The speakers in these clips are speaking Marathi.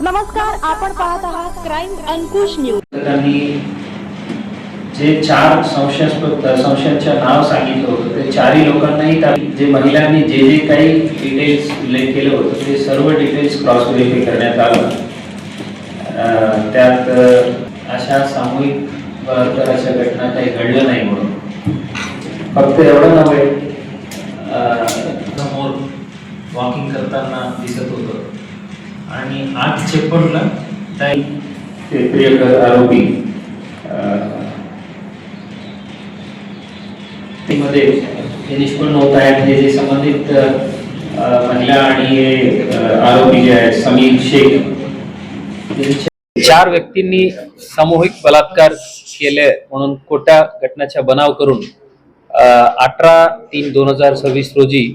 नमस्कार, आपण पाहत आहात क्राईम अंकुश न्यूज। जे 4 संशयाच्या नाव सांगितलं होतं ते 4ही लोकांनाही जे महिलांनी जे काही डिटेल्स उल्लेख केलं होतं ते सर्व डिटेल्स क्रॉस व्हेरिफाय करण्यात आलं। त्यात अशा सामूहिक बलात्काराच्या घटना काही घडलं नाही म्हणून फक्त एवढं नव्हे, समोर वॉकिंग करताना दिसत होतं आणि 8 चेकपॉइंटला ते प्रियकर आरोपी मध्ये हे निष्पन्न होत आहेत। हे जे संबंधित महिला आणि आरोपी जे आहेत समीर शेख, 4 व्यक्तींनी सामूहिक बलात्कार केले म्हणून खोट्या घटनेचा बनाव करून 18/3/2026 रोजी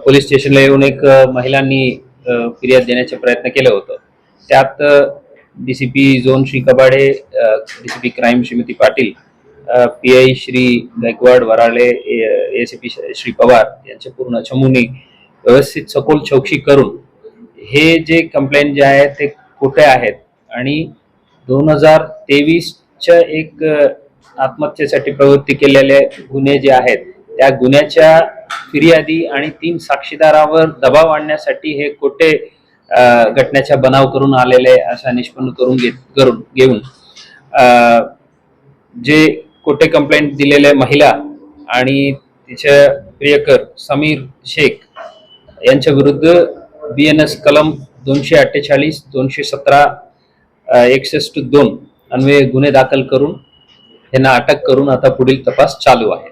पोलीस स्टेशनला येऊन एक महिलांनी फिर्याद देण्याचा प्रयत्न केला होता। त्यात DCP zone Shri Kabade, DCP crime Shrimati Patil, PI Shri Gaikwad Varale, ACP Shri Pawar यांच्या पूर्ण चमूने व्यवस्थित सखोल चौकशी करून हे जे कंप्लेंट जे आहे ते खोटे आहेत आणि 2023च्या एक आत्महत्येसाठी प्रवृत्ती केलेले गुन्हे जे आहेत त्या गुन्ह्याच्या फिर्यादी आणि 3 साक्षीदारांवर दबाव आणण्यासाठी हे खोटे घटनेचा बनाव करून आलेले असा निष्पन्न करून घेऊन जे खोटे कंप्लेंट दिलेले महिला आणि तिचे प्रियकर समीर शेख यांच्या विरुद्ध BNS कलम 248, 217, 61(2) अन्वये गुन्हे दाखल करून त्यांना अटक करून आता पुढील तपास चालू आहे।